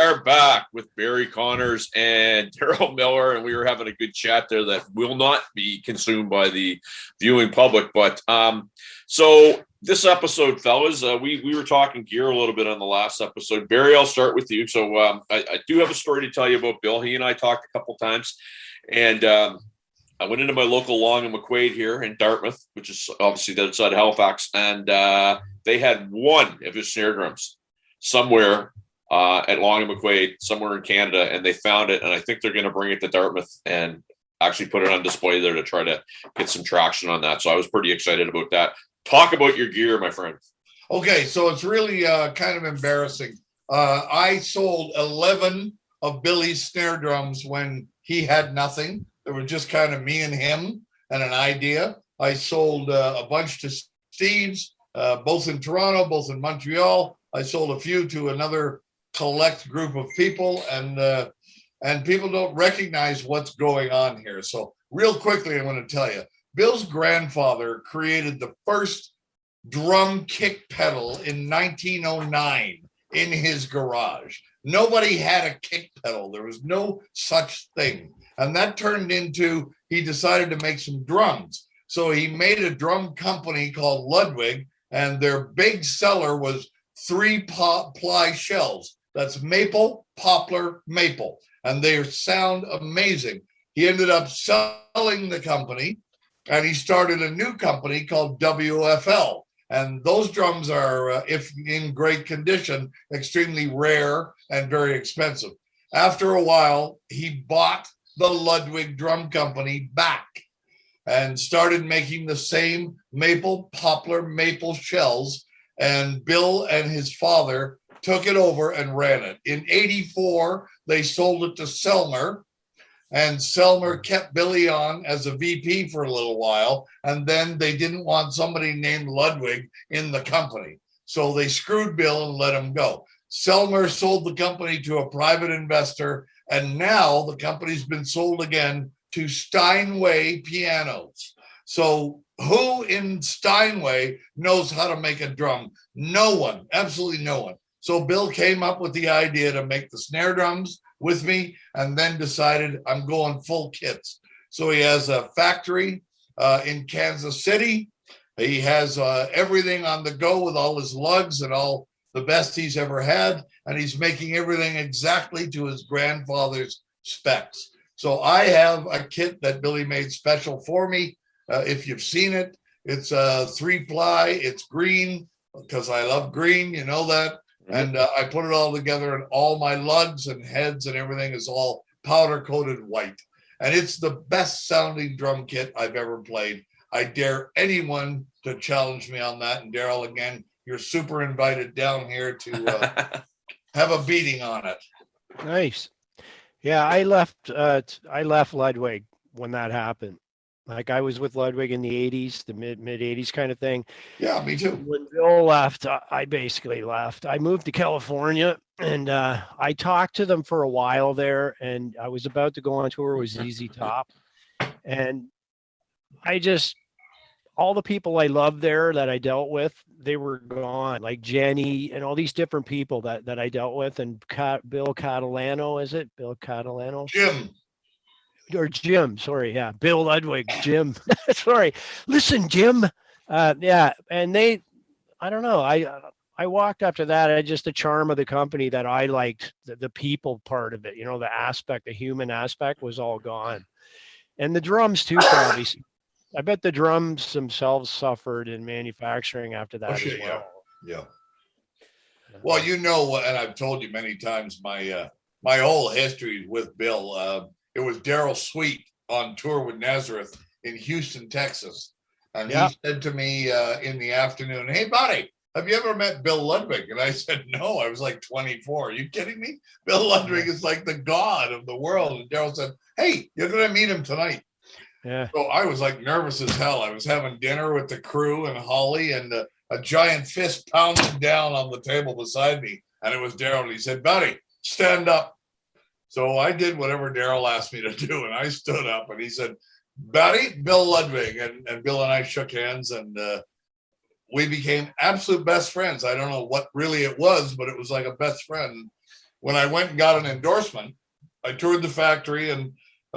are back with Barry Connors and Darrell Millar, and we were having a good chat there that will not be consumed by the viewing public. But so this episode, fellas, we were talking gear a little bit on the last episode. Barry, I'll start with you. So I do have a story to tell you about Bill. He and I talked a couple times, and I went into my local Long and McQuaid here in Dartmouth, which is obviously the other side of Halifax, and they had one of his snare drums somewhere at Long and McQuaid, somewhere in Canada, and they found it, and I think they're going to bring it to Dartmouth and actually put it on display there to try to get some traction on that. So I was pretty excited about that. Talk about your gear, my friend. Okay, so it's really kind of embarrassing. I sold 11 of Billy's snare drums when he had nothing. There was just kind of me and him and an idea. I sold a bunch to Steve's, both in Toronto, both in Montreal. I sold a few to another select group of people, and people don't recognize what's going on here. So real quickly, I'm going to tell you, Bill's grandfather created the first drum kick pedal in 1909 in his garage. Nobody had a kick pedal. There was no such thing. And that turned into, he decided to make some drums. So he made a drum company called Ludwig, and their big seller was 3-ply shells. That's maple, poplar, maple. And they sound amazing. He ended up selling the company, and he started a new company called WFL. And those drums are, if in great condition, extremely rare and very expensive. After a while, he bought the Ludwig Drum Company back and started making the same maple, poplar, maple shells. And Bill and his father took it over and ran it. In 84, they sold it to Selmer, and Selmer kept Billy on as a VP for a little while. And then they didn't want somebody named Ludwig in the company. So they screwed Bill and let him go. Selmer sold the company to a private investor, and now the company's been sold again to Steinway Pianos. So who in Steinway knows how to make a drum? No one, absolutely no one. So Bill came up with the idea to make the snare drums with me, and then decided I'm going full kits. So he has a factory in Kansas City. He has everything on the go with all his lugs and all the best he's ever had, and he's making everything exactly to his grandfather's specs. So I have a kit that Billy made special for me. If you've seen it, it's a 3-ply, it's green, because I love green, you know that. And I put it all together, and all my lugs and heads and everything is all powder coated white. And it's the best sounding drum kit I've ever played. I dare anyone to challenge me on that. And Darrell, again, you're super invited down here to have a beating on it. Nice. Yeah, I left Ludwig when that happened. Like I was with Ludwig in the 80s, the mid 80s kind of thing. Yeah, me too. When Bill left, I basically left. I moved to California, and I talked to them for a while there, and I was about to go on tour with ZZ Top. And all the people I loved there that I dealt with, they were gone, like Jenny and all these different people that I dealt with. And Bill Catalano, is it? Bill Catalano? Jim, sorry. Yeah. Bill Ludwig, Jim. Sorry. Listen, Jim. Yeah. And I don't know. I walked after that. The charm of the company that I liked, the people part of it, you know, the aspect, the human aspect was all gone. And the drums too, probably. I bet the drums themselves suffered in manufacturing after that as well. Yeah. Well, you know, and I've told you many times, my whole history with Bill, it was Darrell Sweet on tour with Nazareth in Houston, Texas. And he said to me in the afternoon, "Hey, buddy, have you ever met Bill Ludwig?" And I said, "No, I was like 24. Are you kidding me? Bill Ludwig is like the god of the world." And Darrell said, "Hey, you're going to meet him tonight." Yeah. So I was like nervous as hell. I was having dinner with the crew and Holly, and a giant fist pounded down on the table beside me. And it was Darrell. And he said, "Buddy, stand up." So I did whatever Darrell asked me to do, and I stood up, and he said, "Buddy, Bill Ludwig." And Bill and I shook hands, and we became absolute best friends. I don't know what really it was, but it was like a best friend. when I went and got an endorsement, I toured the factory, and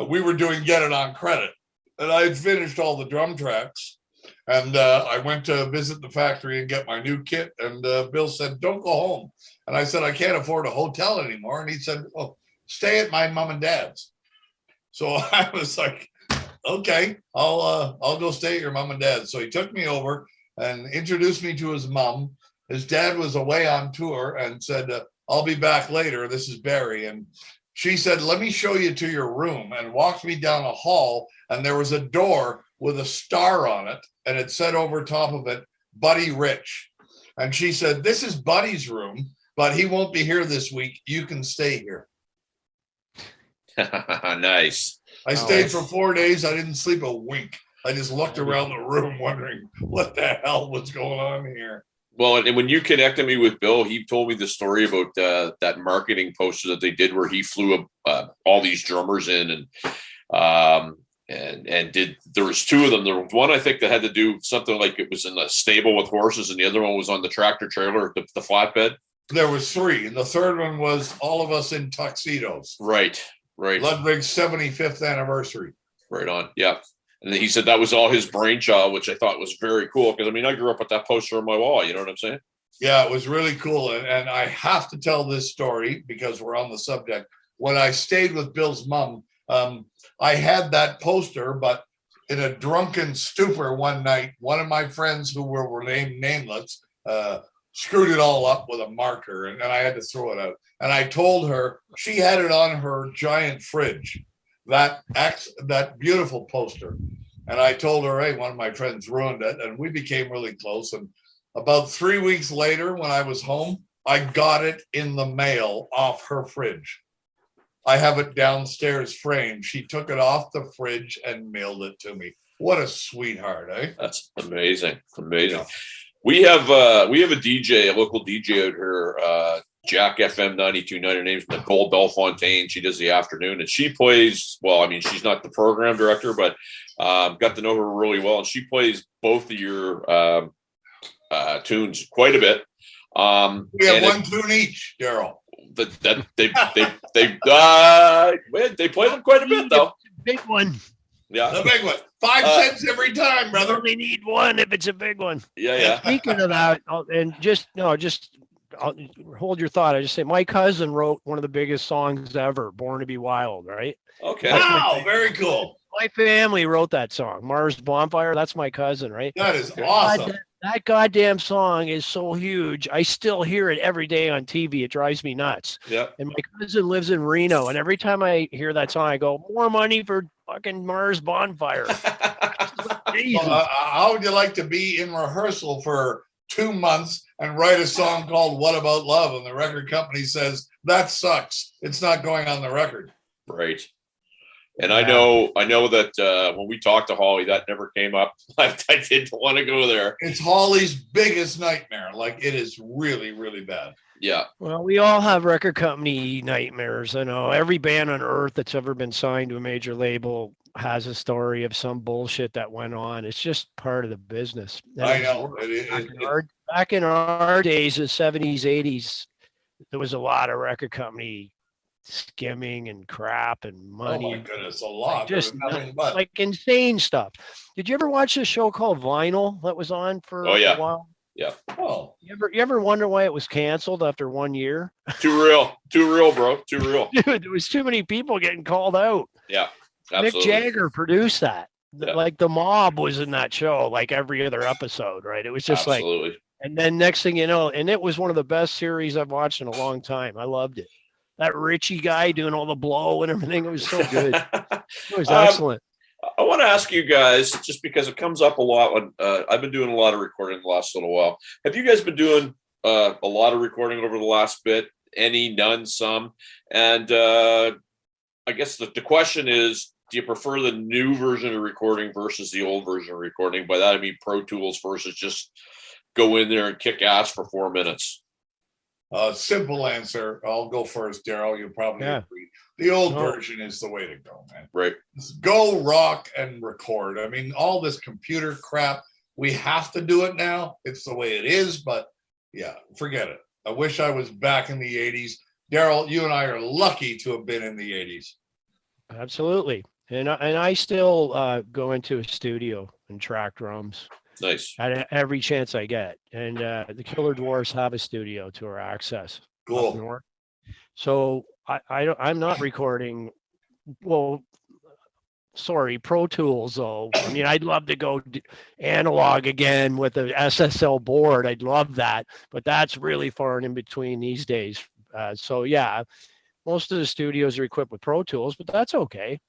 we were doing Get It On Credit. And I had finished all the drum tracks. And I went to visit the factory and get my new kit. And Bill said, don't go home. And I said, I can't afford a hotel anymore. And he said, oh, stay at my mom and dad's. So I was like, okay, I'll go stay at your mom and dad's. So he took me over and introduced me to his mom. His dad was away on tour and said, I'll be back later. This is Barry. And she said, let me show you to your room, and walked me down a hall. And there was a door with a star on it. And it said over top of it, Buddy Rich. And she said, this is Buddy's room, but he won't be here this week. You can stay here. Nice. I stayed for 4 days. I didn't sleep a wink. I just looked around the room wondering what the hell was going on here. Well, and when you connected me with Bill, he told me the story about that marketing poster that they did where he flew all these drummers in and did. There was two of them. There was one I think that had to do something like it was in the stable with horses, and the other one was on the tractor trailer, the flatbed. There was three, and the third one was all of us in tuxedos. Right. Ludwig's 75th anniversary. Right on. Yeah. And he said that was all his brainchild, which I thought was very cool. Because, I mean, I grew up with that poster on my wall. You know what I'm saying? Yeah, it was really cool. And I have to tell this story because we're on the subject. When I stayed with Bill's mom, I had that poster, but in a drunken stupor one night, one of my friends who were named nameless screwed it all up with a marker, and I had to throw it out. And I told her she had it on her giant fridge, that beautiful poster. And I told her, hey, one of my friends ruined it, and we became really close. And about 3 weeks later, when I was home, I got it in the mail off her fridge. I have it downstairs framed. She took it off the fridge and mailed it to me. What a sweetheart, eh? That's amazing. Amazing. Yeah. We have a DJ, a local DJ out here, Jack FM 92.9. Her name's Nicole Belfontaine. She does the afternoon, and she plays, well, I mean, she's not the program director, but got to know her really well. And she plays both of your tunes quite a bit. We have one tune each, Darrell. They play them quite a bit, though. Big one. Yeah, the big one. 5 cents every time, brother. Only need one if it's a big one. Yeah. Speaking of that, I'll hold your thought. I just say my cousin wrote one of the biggest songs ever, "Born to Be Wild." Right? Okay. Wow, very cool. My family wrote that song, "Mars Bonfire." That's my cousin, right? That is awesome. That goddamn song is so huge. I still hear it every day on TV. It drives me nuts. Yeah. And my cousin lives in Reno, and every time I hear that song, I go, "More money for fucking Mars Bonfire." How would you like to be in rehearsal for 2 months and write a song called "What About Love" and the record company says that sucks, it's not going on the record? Right. And yeah. I know that when we talked to Holly, that never came up. I didn't want to go there. It's Holly's biggest nightmare. Like, it is really, really bad. Yeah. Well, we all have record company nightmares. I know every band on earth that's ever been signed to a major label has a story of some bullshit that went on. It's just part of the business. I know. Back in our days, the 70s, 80s, there was a lot of record company skimming and crap and money. Oh my goodness, a lot. Just like insane stuff. Did you ever watch this show called Vinyl that was on for a while? Yeah. Oh. You ever wonder why it was canceled after 1 year? Too real, bro. Too real. Dude, there was too many people getting called out. Yeah. Absolutely. Mick Jagger produced that. Yeah. Like the Mob was in that show, like every other episode, right? It was just absolutely. Like, and then next thing you know, and it was one of the best series I've watched in a long time. I loved it. That Richie guy doing all the blow and everything. It was so good. It was excellent. I want to ask you guys, just because it comes up a lot when I've been doing a lot of recording the last little while. Have you guys been doing a lot of recording over the last bit? Any, none, some? And I guess the question is, do you prefer the new version of recording versus the old version of recording? By that, I mean Pro Tools versus just go in there and kick ass for 4 minutes. Simple answer. I'll go first, Darrell. You'll probably agree. The old version is the way to go, man. Right. Just go rock and record. I mean, all this computer crap, we have to do it now. It's the way it is, but yeah, forget it. I wish I was back in the 80s Darrell, you and I are lucky to have been in the 80s. Absolutely. And I still go into a studio and track drums Nice. at every chance I get. And the Killer Dwarfs have a studio to our access up Cool. north. So I'm not recording. Well, sorry, Pro Tools though. I mean, I'd love to go analog again with a SSL board. I'd love that, but that's really far and in between these days. So yeah, most of the studios are equipped with Pro Tools, but that's okay.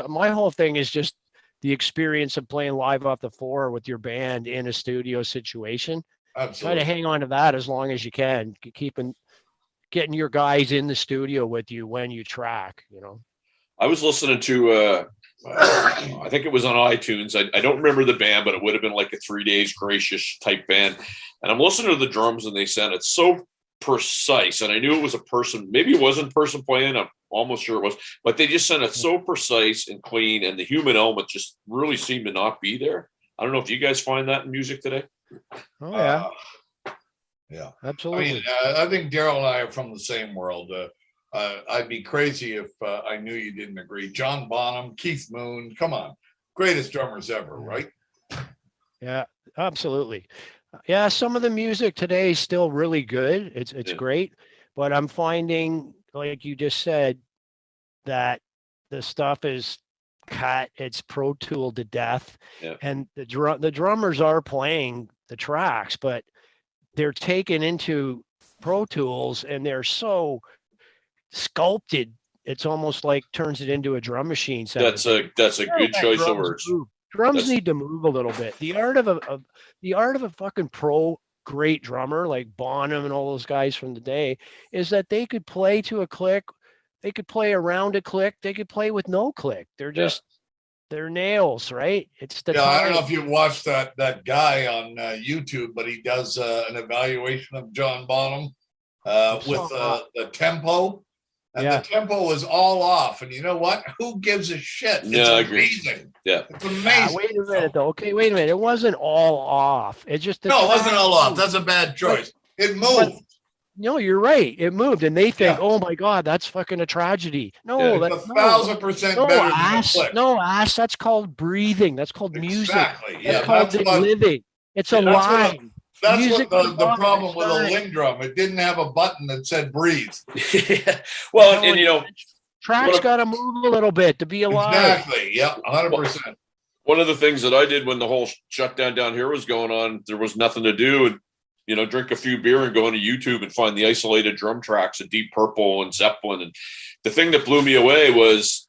My whole thing is just the experience of playing live off the floor with your band in a studio situation. Absolutely. Try to hang on to that as long as you can, getting your guys in the studio with you when you track, you know. I was listening to, I think it was on iTunes. I don't remember the band, but it would have been like a 3 Days Gracious type band. And I'm listening to the drums and they sounded so precise. And I knew it was a person, maybe it wasn't a person playing. I'm almost sure it was, but they just sounded so precise and clean. And the human element just really seemed to not be there. I don't know if you guys find that in music today. Oh, yeah. Yeah, absolutely. I mean, I think Darrell and I are from the same world. I'd be crazy if I knew you didn't agree. John Bonham, Keith Moon, come on, greatest drummers ever, right? Yeah, absolutely. Yeah, some of the music today is still really good. It's great, but I'm finding, like you just said, that the stuff is cut. It's Pro Tool to death, and the drummers are playing the tracks, but they're taken into Pro Tools and they're so sculpted. It's almost like turns it into a drum machine. That's a good choice of words. Drums need to move a little bit. The art of a fucking pro great drummer like Bonham and all those guys from the day is that they could play to a click, they could play around a click, they could play with no click. They're just they're nails, right? It's the I don't know if you watched that guy on YouTube, but he does an evaluation of John Bonham with the tempo. And the tempo is all off. And you know what? Who gives a shit? It's amazing. Yeah. It's amazing. Wait a minute, though. Okay, wait a minute. It wasn't all off. It just... No, it wasn't all off. That's a bad choice. It moved. No, you're right. It moved. And they think, oh, my God, that's fucking a tragedy. No, it's 1,000% better than a click. No, ass. That's called breathing. That's called music. Exactly. That's called living. It's alive. That's what the problem with a Lindrum. It didn't have a button that said breathe. Well, and you know, tracks got to move a little bit to be alive. Exactly. Yeah, 100%. One of the things that I did when the whole shutdown down here was going on, there was nothing to do, and you know, drink a few beer and go into YouTube and find the isolated drum tracks of Deep Purple and Zeppelin. And the thing that blew me away was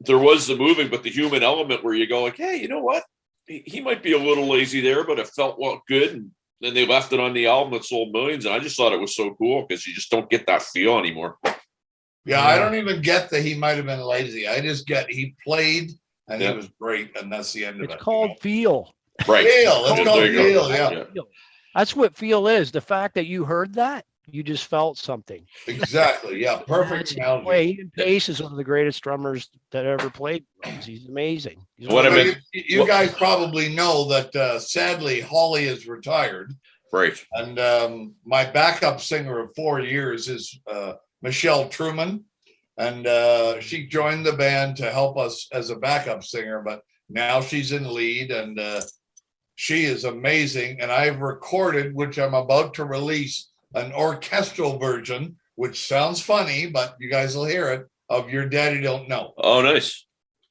there was the moving, but the human element where you go like, hey, you know what? He might be a little lazy there, but it felt good. And then they left it on the album that sold millions. And I just thought it was so cool because you just don't get that feel anymore. Yeah, I don't even get that he might have been lazy. I just get he played and he was great. And that's the end of it. It's called feel. Right. Feel. It's called feel. Yeah. That's what feel is. The fact that you heard that, you just felt something. Exactly. Yeah. Perfect analogy. Ian Pace is one of the greatest drummers that ever played drums. He's amazing. You guys probably know that sadly Holly is retired. Right. And my backup singer of 4 years is Michelle Truman. And she joined the band to help us as a backup singer, but now she's in lead and she is amazing. And I've recorded, which I'm about to release, an orchestral version, which sounds funny, but you guys will hear it, of Your Daddy Don't Know. Oh, nice.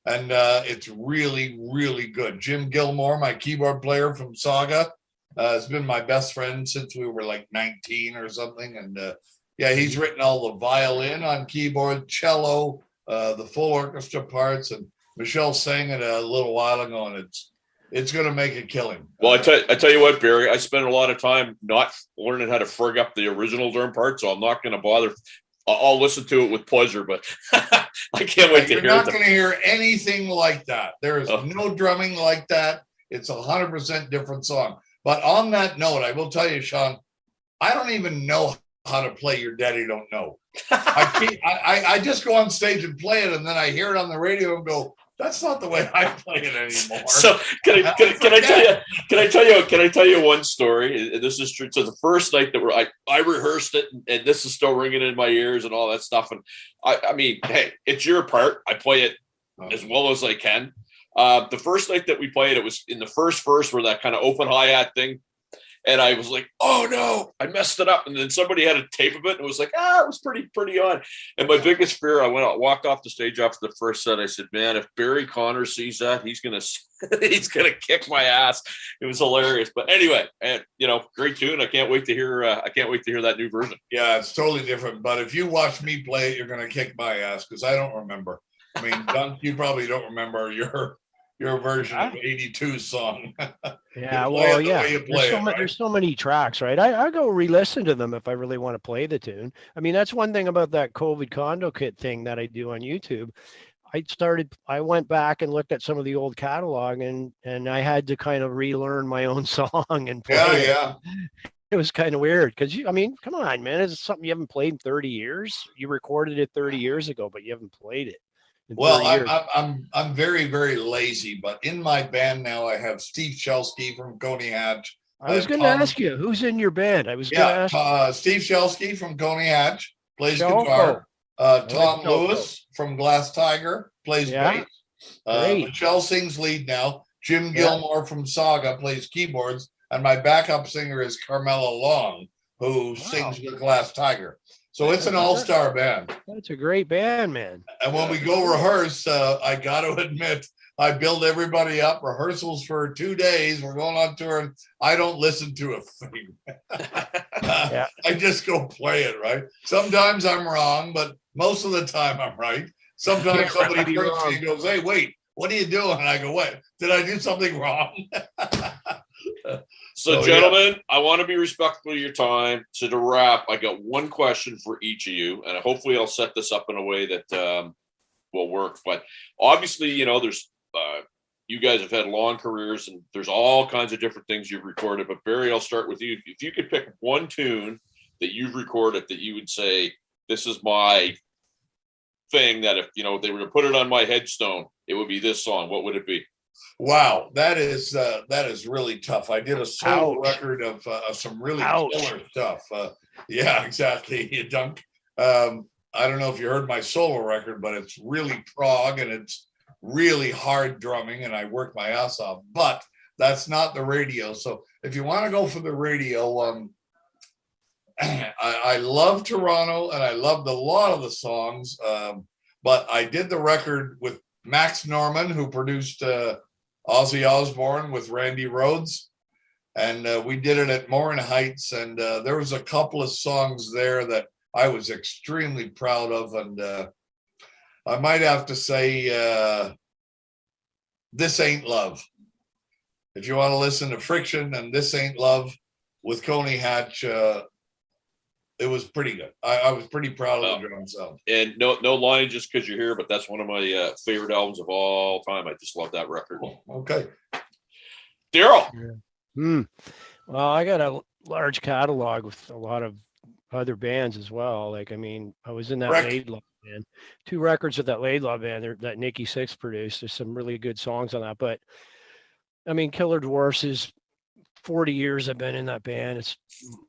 And it's really, really good. Jim Gilmore, my keyboard player from Saga, has been my best friend since we were like 19 or something. And he's written all the violin on keyboard, cello, the full orchestra parts. And Michelle sang it a little while ago, and it's going to make a killing. Well, I tell you what, Barry, I spent a lot of time not learning how to frig up the original drum part, so I'm not going to bother. I'll listen to it with pleasure, but I can't wait to hear it. You're not going to hear anything like that. There is no drumming like that. It's 100% different song. But on that note, I will tell you, Sean, I don't even know how to play Your Daddy Don't Know. I just go on stage and play it, and then I hear it on the radio and go, That's not the way I play it anymore. So can I tell you one story? This is true. So the first night that I rehearsed it, and this is still ringing in my ears and all that stuff. And I mean, hey, it's your part. I play it as well as I can. The first night that we played, it was in the first verse where that kind of open hi-hat thing. And I was like, oh no, I messed it up. And then somebody had a tape of it and it was like, it was pretty on. And my biggest fear, I walked off the stage after the first set. I said, man, if Barry Connors sees that, he's gonna kick my ass. It was hilarious. But anyway, and great tune. I can't wait to hear that new version. Yeah, it's totally different. But if you watch me play it, you're gonna kick my ass because I don't remember. I mean, Dunk, you probably don't remember your version of 82's song. Yeah, well, yeah. There's so many tracks, right? I go re-listen to them if I really want to play the tune. I mean, that's one thing about that COVID condo kit thing that I do on YouTube. I went back and looked at some of the old catalog and I had to kind of relearn my own song and play it. Yeah. It was kind of weird because come on, man. It's something you haven't played in 30 years. You recorded it 30 years ago, but you haven't played it. Well, I'm very, very lazy, but in my band now I have Steve Shelsky from Coney Hatch. I was going to ask you who's in your band. Steve Shelsky from Coney Hatch plays guitar. Tom Lewis from Glass Tiger plays bass. Michelle sings lead now. Jim Gilmore from Saga plays keyboards, and my backup singer is Carmela Long, who sings with Glass Tiger. So it's an all-star band. That's a great band, man. And when we go rehearse, I got to admit, I build everybody up. Rehearsals for 2 days. We're going on tour, and I don't listen to a thing. I just go play it, right? Sometimes I'm wrong, but most of the time I'm right. Sometimes somebody turns to me and goes, hey, wait, what are you doing? And I go, what? Did I do something wrong? So, gentlemen, I want to be respectful of your time. So to wrap, I got one question for each of you, and hopefully I'll set this up in a way that will work. But obviously, there's you guys have had long careers, and there's all kinds of different things you've recorded. But Barry, I'll start with you. If you could pick one tune that you've recorded that you would say, this is my thing, that if they were to put it on my headstone, it would be this song, what would it be? Wow, that is really tough. I did a solo record of some really killer stuff. Yeah, exactly, Dunk. I don't know if you heard my solo record, but it's really prog and it's really hard drumming, and I work my ass off. But that's not the radio. So if you want to go for the radio, I love Toronto and I loved a lot of the songs. But I did the record with Max Norman, who produced Ozzy Osbourne with Randy Rhoads. And we did it at Morin Heights. And there was a couple of songs there that I was extremely proud of. And I might have to say, This Ain't Love. If you want to listen to Friction and This Ain't Love with Coney Hatch, it was pretty good. I was pretty proud of the drum sound. And no lying just because you're here, but that's one of my favorite albums of all time. I just love that record. Okay. Darrell. Well, I got a large catalog with a lot of other bands as well. I was in that Laidlaw band. 2 records with that Laidlaw band that Nikki Sixx produced. There's some really good songs on that. But, Killer Dwarfs is 40 years I've been in that band.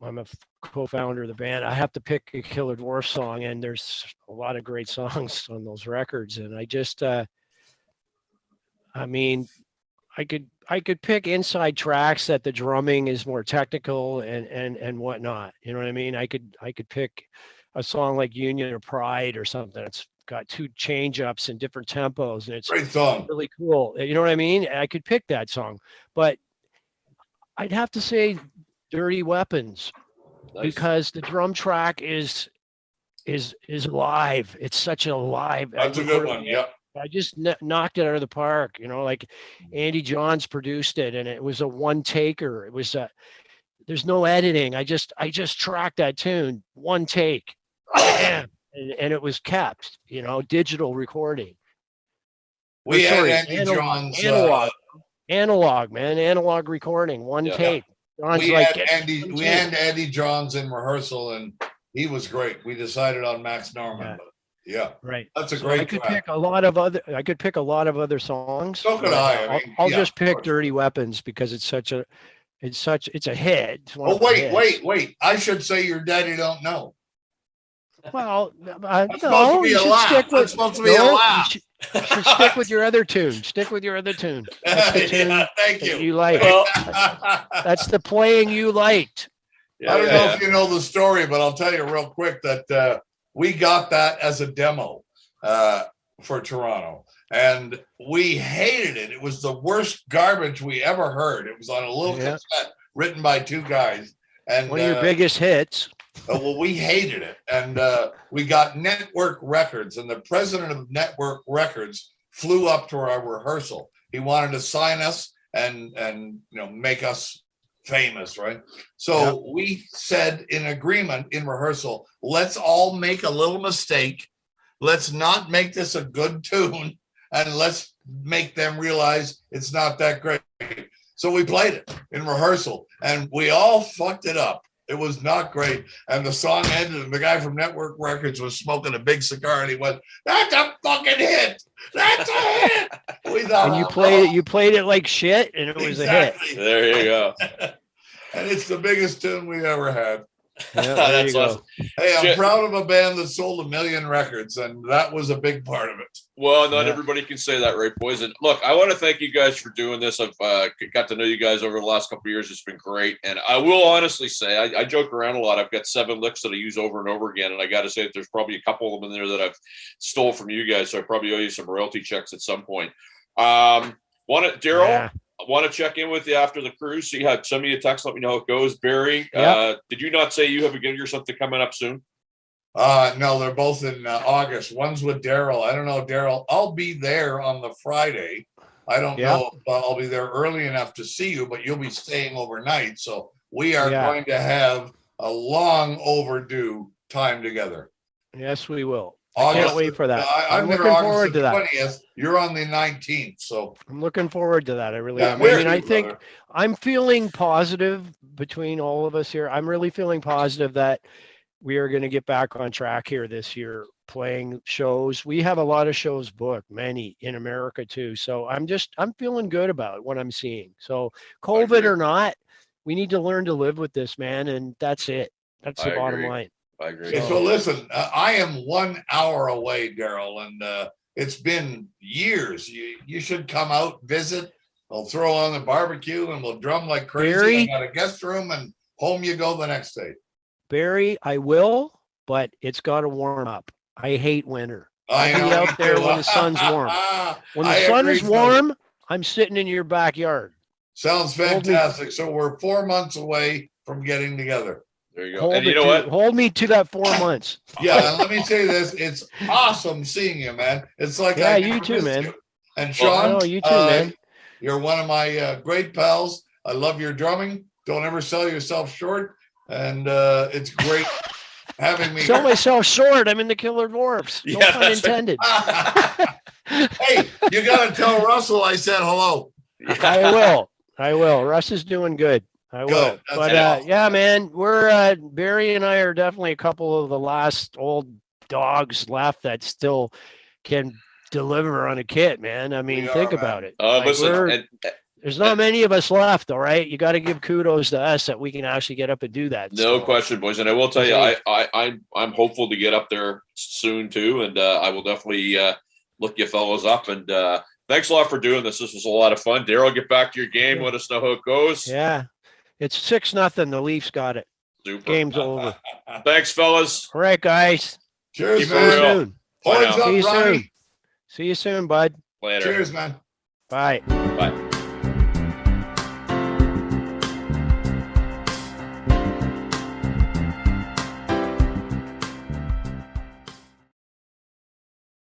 I'm a co-founder of the band. I have to pick a Killer Dwarfs song, and there's a lot of great songs on those records. And I just, I could pick inside tracks that the drumming is more technical and whatnot. You know what I mean? I could pick a song like Union or Pride or something. It's got 2 change ups and different tempos, and it's great song. Really cool. You know what I mean? I could pick that song, but I'd have to say Dirty Weapons. Nice. Because the drum track is live. It's such a live. That's a good one. Yeah. I just knocked it out of the park. Like Andy Johns produced it, and it was a one taker. It was there's no editing. I just tracked that tune, one take, and it was kept. Digital recording. We had Andy Johns. Analog, man. Analog recording, one take. We had Andy Johns in rehearsal, and he was great. We decided on Max Norman. Yeah, Right. that's a So great I could track. pick a lot of other. I could pick a lot of other songs. So could but I. I'll Yeah, just of pick course. "Dirty Weapons" because it's a hit. It's one Oh, of the hits. wait. I should say your daddy don't know. Well, That's supposed to no, be you a should laugh. stick with. That's supposed to be a No, laugh. you should stick with your other tune. Stick with your other tune. That's the tune Yeah, thank that you. you like. Well, That's the playing you liked. I don't know if you know the story, but I'll tell you real quick that we got that as a demo for Toronto, and we hated it. It was the worst garbage we ever heard. It was on a little cassette written by two guys, and one of your biggest hits. well, we hated it, and we got Network Records, and the president of Network Records flew up to our rehearsal. He wanted to sign us and make us famous, right? So we said in agreement in rehearsal, let's all make a little mistake. Let's not make this a good tune, and let's make them realize it's not that great. So we played it in rehearsal, and we all fucked it up. It was not great. And the song ended, and the guy from Network Records was smoking a big cigar, and he went, "That's a fucking hit. That's a hit." We thought, And you played it like shit, and it was a hit. there you go. And it's the biggest tune we ever had. Yeah, That's awesome. Hey, I'm proud of a band that sold 1 million records, and that was a big part of it. Well, not everybody can say that, right, boys? And look, I want to thank you guys for doing this. I've got to know you guys over the last couple of years. It's been great. And I will honestly say, I joke around a lot. I've got 7 licks that I use over and over again. And I got to say that there's probably a couple of them in there that I've stole from you guys. So I probably owe you some royalty checks at some point. Darrell, I want to check in with you after the cruise. See how some of you text, let me know how it goes. Barry, did you not say you have a gig or something coming up soon? No, they're both in August. One's with Darrell. I don't know, Darrell. I'll be there on the Friday. I don't know if I'll be there early enough to see you, but you'll be staying overnight. So we are going to have a long overdue time together. Yes, we will. August, I can't wait for that. I'm looking August forward to that. 20th. You're on the 19th. So I'm looking forward to that. I really am. I think I'm feeling positive between all of us here. I'm really feeling positive that we are going to get back on track here this year, playing shows. We have a lot of shows booked, many in America too. So I'm feeling good about what I'm seeing. So COVID or not, we need to learn to live with this, man. And that's it. That's the bottom line. I agree. So listen, I am 1 hour away, Darrell, and it's been years. You should come out, visit. I'll throw on the barbecue and we'll drum like crazy. Barry, I got a guest room, and home you go the next day. Barry, I will, but it's got to warm up. I hate winter. I'll be out there when the sun's warm. When the sun is warm, I'm sitting in your backyard. Sounds fantastic. So we're 4 months away from getting together. There you go. And you know what? Hold me to that 4 months. Yeah, and let me say this. It's awesome seeing you, man. It's like you too, man. And Sean, you too, man. You're one of my great pals. I love your drumming. Don't ever sell yourself short. And it's great having me. Sell myself short. I'm in the Killer Dwarfs. No pun intended. Hey, you got to tell Russell I said hello. I will. Russ is doing good. I will. But yeah, man, we're Barry and I are definitely a couple of the last old dogs left that still can deliver on a kit, man. I mean, think about it. Listen, there's not many of us left, all right? You got to give kudos to us that we can actually get up and do that. No question, boys. And I will tell you, I'm hopeful to get up there soon too, and I will definitely look you fellows up. And thanks a lot for doing this. This was a lot of fun. Darrell, get back to your game. Let us know how it goes. Yeah, it's 6-0. The Leafs got it. Super. Game's over. Thanks, fellas. All right, guys. Cheers, man. See you soon. See you soon, bud. Later. Cheers, man. Bye. Bye.